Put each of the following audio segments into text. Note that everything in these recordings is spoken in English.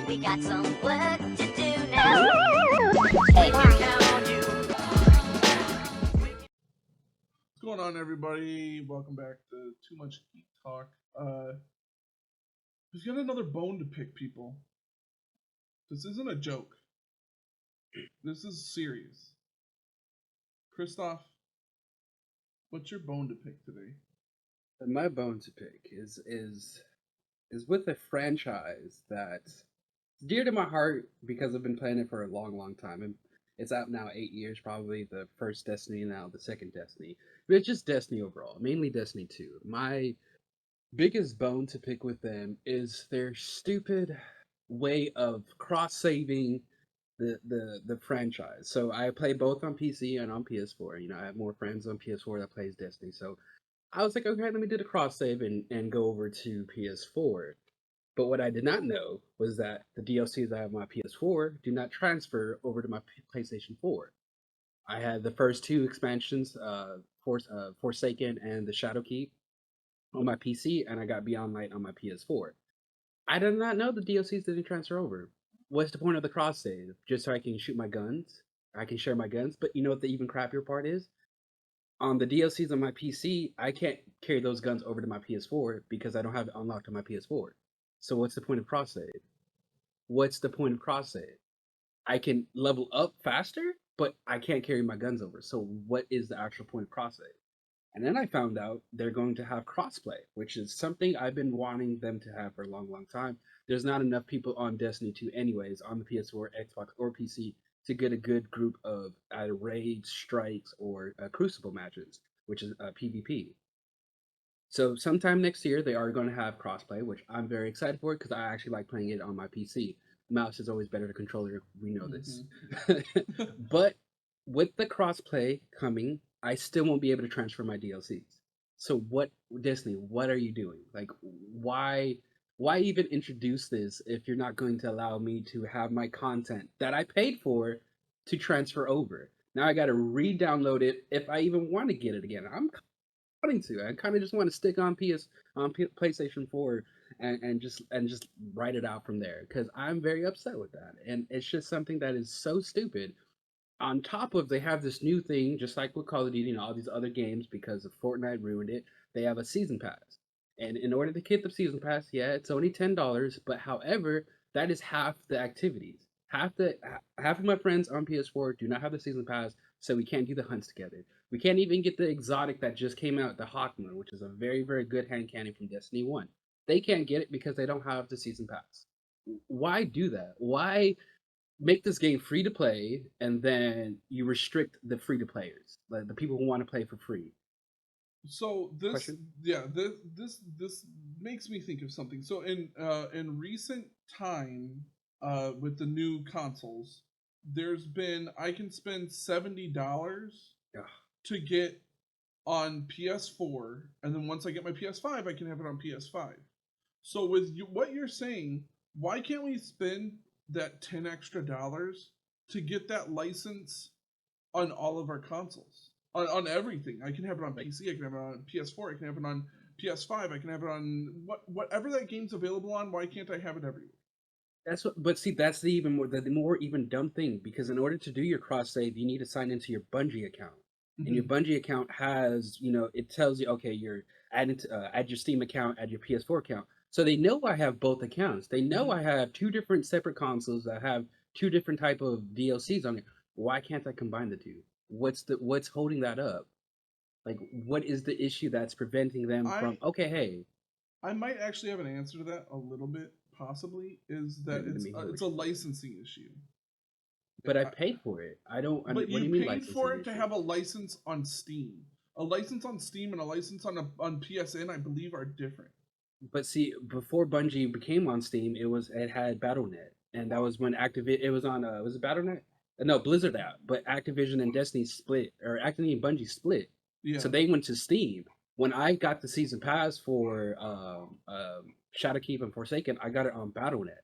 We got some work to do now. Hey, What's going on, everybody? Welcome back to Too Much Geek Talk. We've got another bone to pick, people. This isn't a joke. This is serious. Christoph, what's your bone to pick today? My bone to pick is with a franchise that's dear to my heart because I've been playing it for a long time. And it's out now 8 years, probably the first Destiny, now the second Destiny. But it's just Destiny overall, mainly Destiny 2. My biggest bone to pick with them is their stupid way of cross-saving the franchise. So I play both on PC and on PS4. You know, I have more friends on PS4 that plays Destiny. So I was like, okay, let me do the cross save and go over to PS4. But what I did not know was that the DLCs I have on my PS4 do not transfer over to my PlayStation 4. I had the first two expansions, Forsaken and the Shadowkeep, on my PC, and I got Beyond Light on my PS4. I did not know the DLCs didn't transfer over. What's the point of the cross save? Just so I can shoot my guns? I can share my guns, but you know what the even crappier part is? On the DLCs on my PC, I can't carry those guns over to my PS4 because I don't have it unlocked on my PS4. So what's the point of cross save? What's the point of cross save? I can level up faster, but I can't carry my guns over. So what is the actual point of cross save? And then I found out they're going to have crossplay, which is something I've been wanting them to have for a long time. There's not enough people on Destiny 2 anyways, on the PS4, Xbox, or PC to get a good group of either raids, strikes, or crucible matches, which is PvP. So sometime next year they are going to have crossplay, which I'm very excited for because I actually like playing it on my PC. Mouse is always better than controller. We know this. But with the crossplay coming, I still won't be able to transfer my DLCs. So what, Disney, what are you doing? Like, why even introduce this if you're not going to allow me to have my content that I paid for to transfer over? Now I got to re-download it if I even want to get it again. I'm wanting to. I kind of just want to stick on PlayStation 4 and just write it out from there because I'm very upset with that, and it's just something that is so stupid. On top of, they have this new thing, just like with Call of Duty and all these other games, because of Fortnite ruined it. They have a season pass, and in order to get the season pass, yeah, it's only $10, but however, that is half the activities. Half of my friends on PS4 do not have the season pass, so we can't do the hunts together. We can't even get the exotic that just came out, the Hawkmoon, which is a very good hand cannon from Destiny 1. They can't get it because they don't have the season pass. Why do that? Why make this game free to play and then you restrict the free to players, like the people who want to play for free? So this, Question? yeah, this makes me think of something. So in recent time, with the new consoles, there's been I can spend $70 to get on PS4, and then once I get my PS5, I can have it on PS5. So with what you're saying, why can't we spend that 10 extra dollars to get that license on all of our consoles? On everything. I can have it on PC, I can have it on PS4, I can have it on PS5, I can have it on whatever that game's available on. Why can't I have it everywhere? That's what, but see, that's the more even dumb thing, because in order to do your cross save, you need to sign into your Bungie account. And your Bungie account has, it tells you, okay, you're add your Steam account, add your PS4 account. So they know I have both accounts. They know I have two different separate consoles that have two different type of DLCs on it. Why can't I combine the two? What's holding that up? Like, what is the issue that's preventing them from? Okay, hey, I might actually have an answer to that a little bit. Possibly is that it's a licensing issue. But I paid for it. I don't. But what do you mean paid for it to have a license on Steam. A license on Steam and a license on PSN, I believe, are different. But see, before Bungie became on Steam, it had BattleNet, and that was when it was on was it BattleNet? No, Blizzard app. But Activision and Destiny split, or Activision and Bungie split. Yeah. So they went to Steam. When I got the season pass for Shadowkeep and Forsaken, I got it on BattleNet.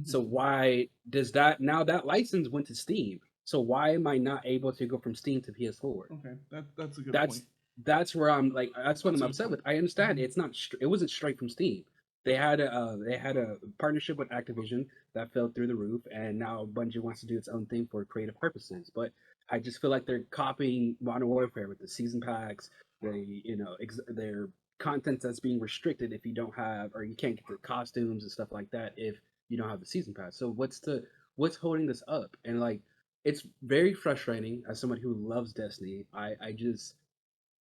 So why does that now that license went to Steam? So why am I not able to go from Steam to PS4? Okay, that's a good point. That's where I'm like, that's what I'm upset with. I understand it's not, it wasn't straight from Steam. they had a partnership with Activision that fell through the roof, and now Bungie wants to do its own thing for creative purposes. But I just feel like they're copying Modern Warfare with the season packs. Their content that's being restricted if you don't have, or you can't get the costumes and stuff like that if you don't have the season pass. So what's holding this up? And like, it's very frustrating as someone who loves Destiny. It's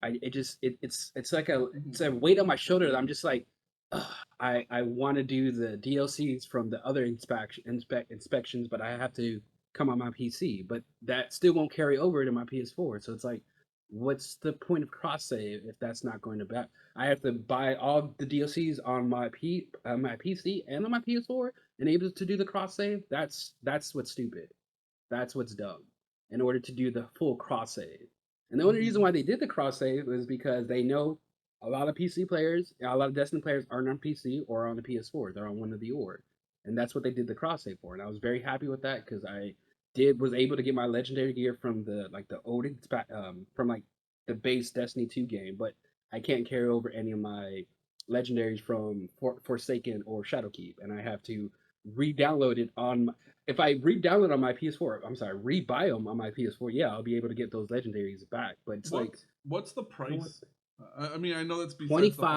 like it's a Mhm. weight on my shoulder that I'm just like, ugh, I want to do the DLCs from the other inspections, but I have to come on my PC. But that still won't carry over to my PS4. So it's like, what's the point of cross save if that's not going to back? I have to buy all the DLCs on my PC and on my PS4 and able to do the cross save. That's what's stupid. That's what's dumb. In order to do the full cross save. And the only reason Mhm. why they did the cross save is because they know a lot of PC players, a lot of Destiny players aren't on PC or on the PS4. They're on one of the or. And that's what they did the cross save for. And I was very happy with that because I did was able to get my legendary gear from the old from like the base Destiny 2 game, but I can't carry over any of my legendaries from Forsaken or Shadowkeep, and I have to re-download it on if I re-download on my PS4, I'm sorry, re-buy them on my PS4, yeah, I'll be able to get those legendaries back. But it's like, What's the I don't want price? I mean, I know that's besides the whole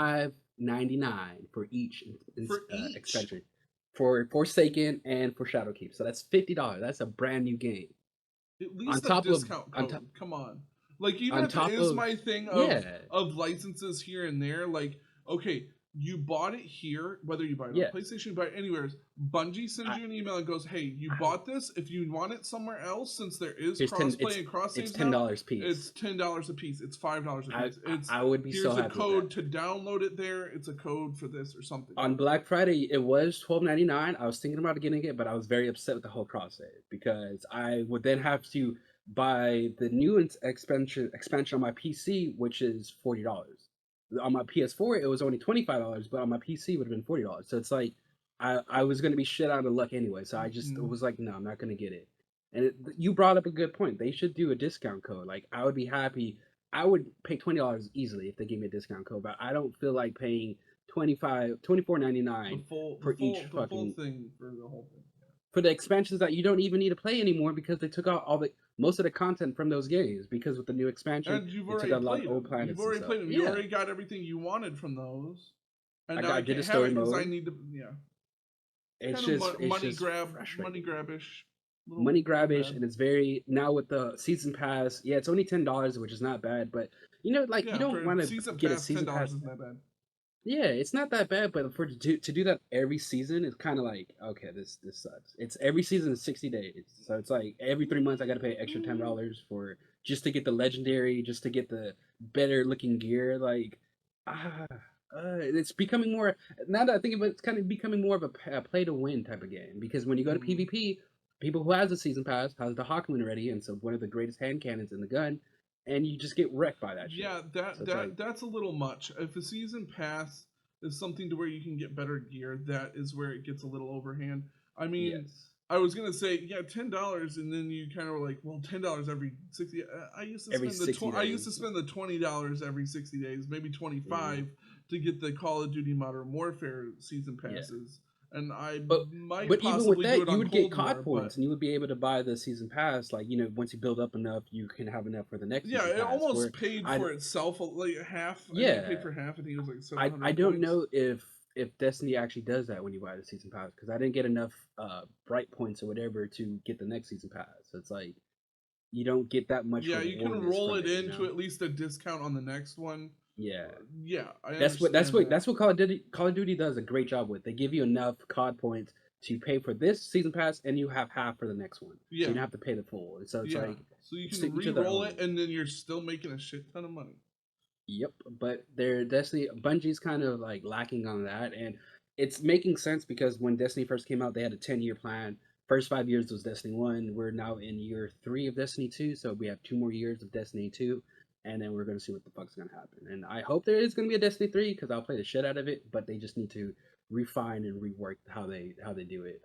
25.99 for each for each. expansion for Forsaken and for Shadowkeep. So that's $50. That's a brand new game. At On least a top of discount on top code. Come on. Like even on if it top is of my thing yeah, of licenses here and there, like okay, you bought it here, whether you buy it on yes. PlayStation, you buy it anywhere. Bungie sends I, you an email and goes, "Hey, you I bought this. If you want it somewhere else, since there is here's 10 crossplay and cross it's saves ten now, dollars piece. it's $10 a piece. It's $5 a piece. It's I would be so here's a happy with that. code to download it there. It's a code for this or something." On Black Friday, it was $12.99. I was thinking about getting it, but I was very upset with the whole cross save because I would then have to buy the new expansion on my PC, which is $40. On my PS4, it was only $25, but on my PC, it would have been $40. So it's like I was going to be shit out of luck anyway. So I just Mhm. was like, no, I'm not going to get it. And you brought up a good point. They should do a discount code. Like I would be happy. I would pay $20 easily if they gave me a discount code, but I don't feel like paying 24.99 for each The full fucking thing for the whole thing. for the expansions that you don't even need to play anymore because they took out all the most of the content from those games because with the new expansion And you've they took already out a lot of played old them. You've planets and already stuff. played them. You Yeah, already got everything you wanted from those, and I now I got did a can't have story it because I mode. need to. Yeah, It's kind of just it's money just grab, money frustrating. grabish, Money little grabish bad. and it's very now with the season pass. Yeah, it's only $10, which is not bad, but like you Yeah, don't for want to season get a pass, season $10 pass. isn't that bad. Yeah, it's not that bad, but for to do that every season is kind of like okay, this sucks. It's every season is 60 days, so it's like every 3 months I got to pay extra $10 for just to get the legendary, just to get the better looking gear. Like, ah, it's becoming more. Now that I think of it, it's kind of becoming more of a play to win type of game because when you go to Mm. PvP, people who has the season pass has the Hawkmoon already, and so one of the greatest hand cannons in the gun, and you just get wrecked by that shit. Yeah, So it's like that's a little much. If a season pass is something to where you can get better gear, that is where it gets a little overhand. I mean, yes, I was gonna say yeah, $10, and then you kind of were like, well, $10 every 60. I used to every spend the 60 I used to days. spend the $20 every 60 days, maybe Yeah. 25 to get the Call of Duty Modern Warfare season Yeah. passes, and I But might but even with possibly do that, it you on would get Cold COD War, points but and you would be able to buy the season pass. Like, once you build up enough, you can have enough for the next yeah, season it pass. almost Where paid I for itself. Like half, I think it paid yeah, for half. I think it was like seven I hundred don't points. know if Destiny actually does that when you buy the season pass because I didn't get enough bright points or whatever to get the next season pass. So it's like you don't get that much Yeah, you can rewardness roll from it it. into at least a discount on the next one. Yeah. Yeah, I That's understand what that. that's what Call of Duty does a great job with. They give you enough COD points to pay for this season pass, and you have half for the next one, so you Yeah, don't have to pay the full. And so it's yeah. like So you can to each of their re-roll it, own. and then you're still making a shit ton of money. Yep, but they're Destiny Bungie's kind of like lacking on that, and it's making sense because when Destiny first came out, they had a 10-year plan. First 5 years was Destiny 1. We're now in year 3 of Destiny 2, so we have 2 more years of Destiny 2, and then we're gonna see what the fuck's gonna happen. And I hope there is gonna be a Destiny 3 because I'll play the shit out of it, but they just need to refine and rework how they do it.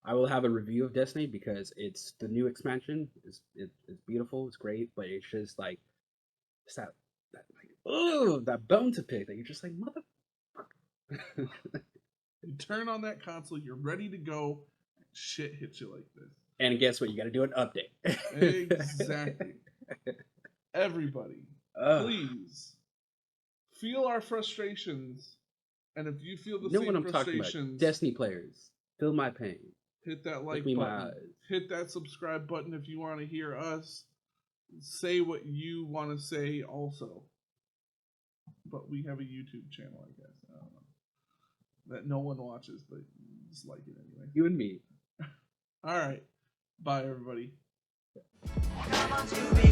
I will have a review of Destiny because it's the new expansion. It's beautiful, it's great, but it's just like it's that like oh that bone to pick that you're just like motherfucker. You turn on that console, you're ready to go. Shit hits you like this. And guess what? You got to do an update. Exactly. Everybody, please feel our frustrations. And if you feel the You know same what I'm talking frustrations, about? Destiny players, feel my pain. hit that like me in my button. eyes. Hit that subscribe button if you want to hear us say what you want to say also. But we have a YouTube channel, I guess. I don't know. That no one watches, but just like it anyway. You and me. All right. Bye, everybody. Come on, Scooby.